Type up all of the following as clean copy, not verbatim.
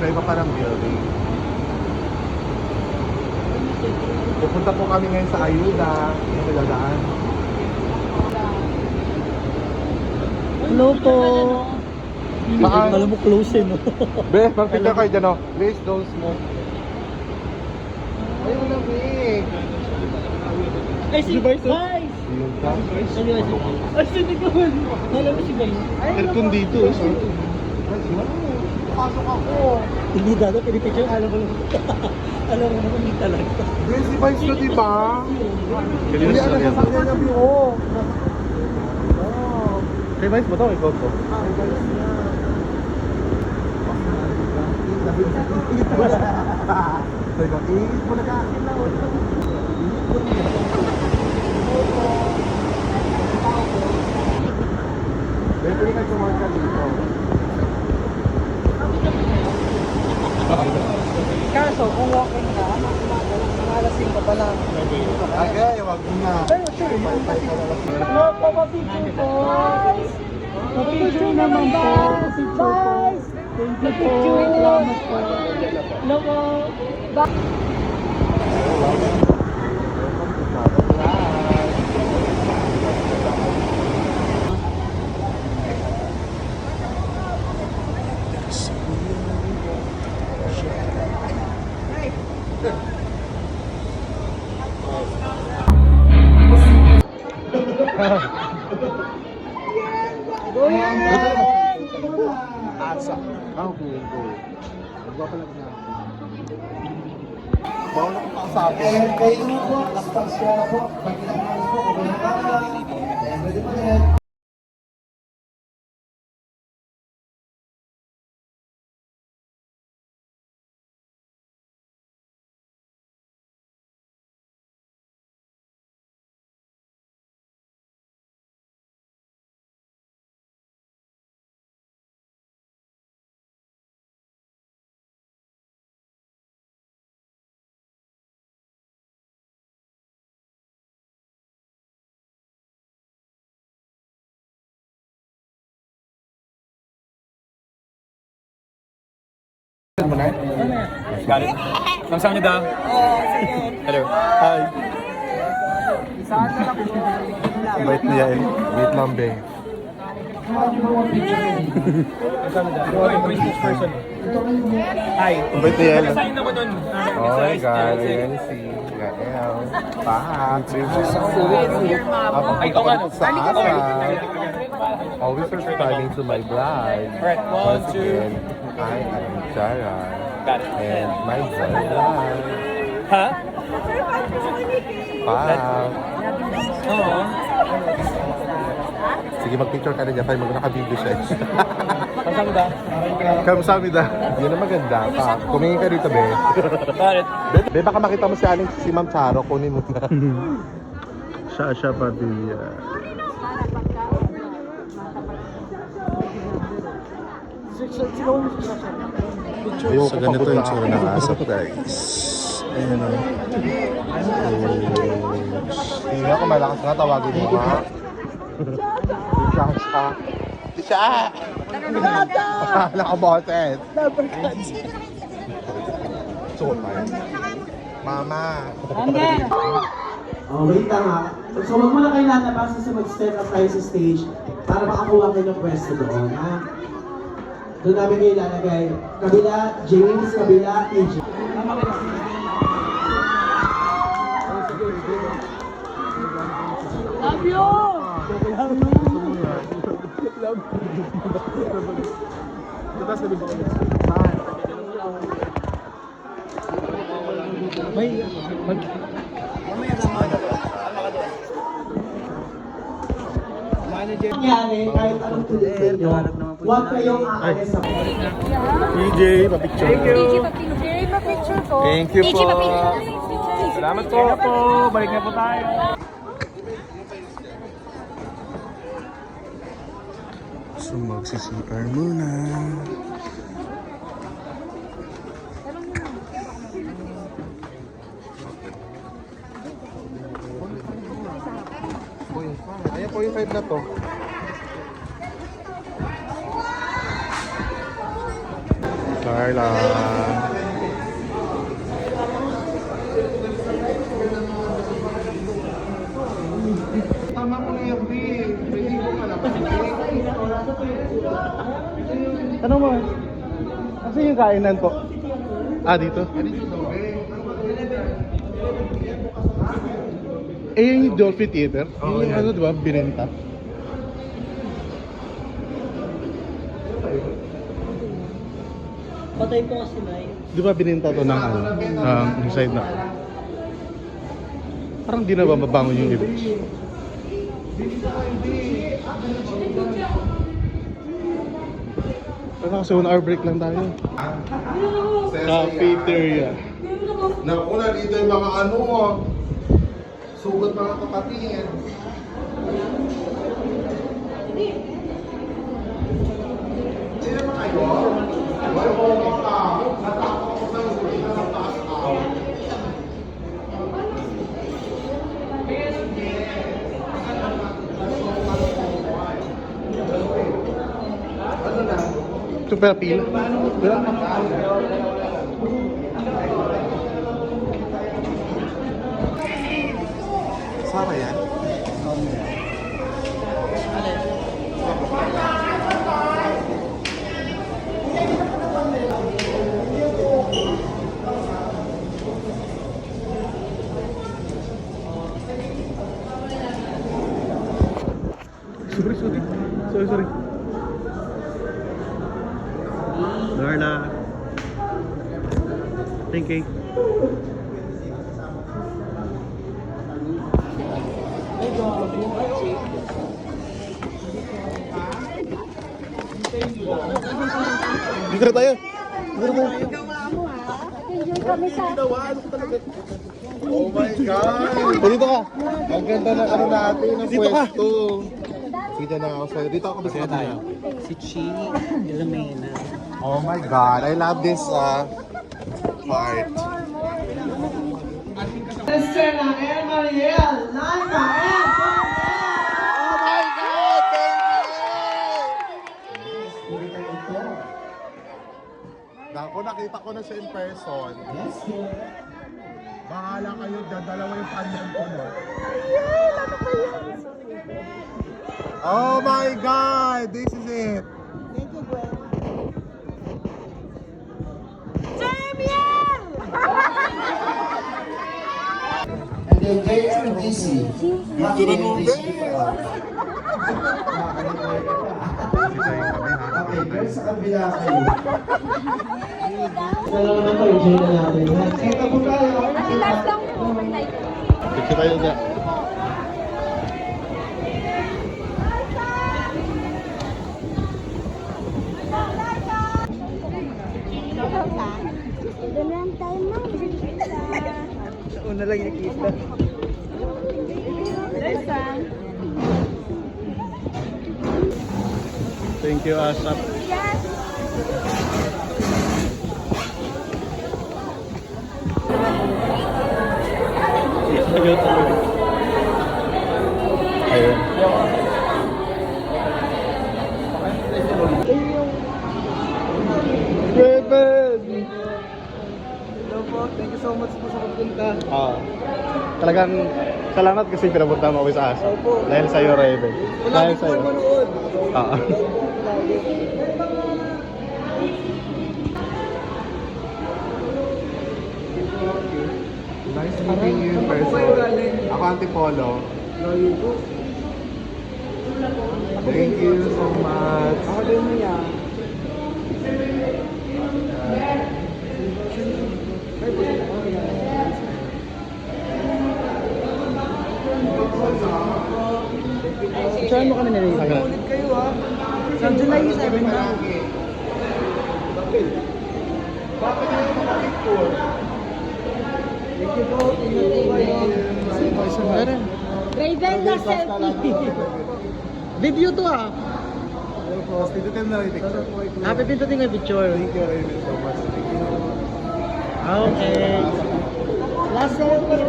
iba parang building. Pupunta po kami ngayon sa Ayuda. Ano kailangan? Hello po. Saan? Alam mo close eh, no? Be, magpinta kayo dyan, oh. Please don't smoke. Ay, wala, Vic. Ay, si Vice! Yun ka. Ay, si Nicole! Alam mo si Vice? Aircon dito. Pasok ako. Hindi dado, pinipicture. Alam mo lang. Alam mo naman, hindi talaga. Be, si Vice na, diba? Hindi, ano sa sakya niya, Bi, oh. Kay Vice ba ito? Ikaw to? Kay Vice niya. Sabi ko, iit mo na ka. Dahil pwede kayo sumark ka dito. Kaso, kung walking ka, nakalasing ka pala. Okay, wag mo na. Pero sure, no, papapicture po. Papicture naman po. Papicture po. Thank you po. Salamat po. Hello po. Asa. Okay, go. Magpapalag na ako. Bawal ako pakasabi. Kayo mo po, laspas ko na po. Pagkinakas po, kung pwede pa rin. Mo na? Got it. Kamsahamnida. Hello. Hi. Bait niya eh. Wait lang, be. Hi. Bait niya eh. Sign ako dun. Oh my God, ayan si Gael. Pak. Ay, okay. Sa asa. Always subscribing to my vlog. Alright, one, Once two. again, I am Jara. Got it. And my vlog. Ha? Pak. Oo. Sige, mag-picture ka na dyan. Mag-naka-video siya. Kamsahamnida. Kamsahamnida. Yun ang maganda. Pa. Tumingin ka dito, be. Got it. Be, baka makita mo si Aling si Ma'am Charo. Kunin mo na. Siya Padilla. So ganito yung tsura ng asap, guys. Ayan o. Hindi ako malakas nga tawagin mo nga. Tisha! Nakaboses! Suot tayo. Mama! Oh, wait lang ha. So, wag mo na kayo lalabas kasi mag-step up kayo sa stage para makakuha kayo ng pwesto doon, ha? Doon namin kayo lalagay. Kabila, James, kabila, AJ. Love you! Nangyari, kahit anong tuloy sa inyo, huwag kayong aalis sa PJ, pa-picture. Thank you. PJ, pa-picture po. Thank you po. Salamat po. Balik na po tayo. So magsi-CR muna. Ayan po yung 5 na to. Carla. Tama ko na yung pwede ko pala. Tanong mo, kasi yung kainan po? Ah, dito? Eh, yung Dolphin Theater? Oo, yung yan. ano, di ba? Binenta. Patay po kasi na Di ba binenta to ng ano? Inside na. Parang di na ba mabangon yung ibig? Pero kasi 1 hour break lang tayo. Cafeteria. Naku na dito yung mga ano, sugat mga kapatid. Hindi naman kayo. Wala ko ako. Natakot ako sa huli na sa taas ako. Ano na? Ito pala pila. Sama yan? Sorry. Darla. Thank you. Dito na tayo. Enjoy kami sa... Oh my God! O, dito ka. Ang ganda ng ano natin, ng Dito ka. pwesto. Dito na ako sa'yo. Dito ako bisita tayo. si Chi Ilumena. Oh my God, I love this part. Sister na Air Mariel, Laika, and Oh my God, baby! Naku, nakita ko na siya in person. Yes, sir. Bahala kayo, dadalawa yung pandan ko mo. Oh my God, this is it. And then JMDC. Dito na nung Okay, pero sa kabila kayo. Isa lang naman to, enjoy na natin. Ito po tayo. Last lang po. Picture tayo dyan. Doon lang tayo ma'am. Una lang nakita. Thank you, Asap. Ayun. Raven! Hello po, thank you so much po sa pagpunta. Talagang salamat kasi pinapunta mo ako sa Asap. Opo. Dahil sa'yo, Raven. Dahil Palagi po sa'yo. manood. Oo. Nice meeting you in person. Ako Antipolo. Layo po. Thank you so much. Ako din niya. Saan mo kami nilagay? Tagal. Ulit kayo ha. Sa July 7 na. Bakit hindi mo picture? Thank you po. Ingat po kayo. Raven na selfie. Video to ha. Dito tayo na rin picture. Happy pindutin yung picture. Thank you, Raven, so much. Thank you. Okay. Last selfie.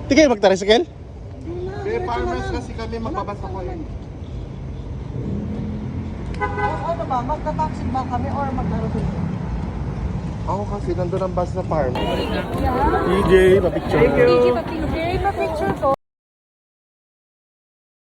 Tigay, magtricycle? May farmers kasi kami magbabasa ko yun. Ano ba? Magta-taxi ba kami or magkaroon? Ako kasi nandun ang bus sa farm. TJ, papicture. Picture ko.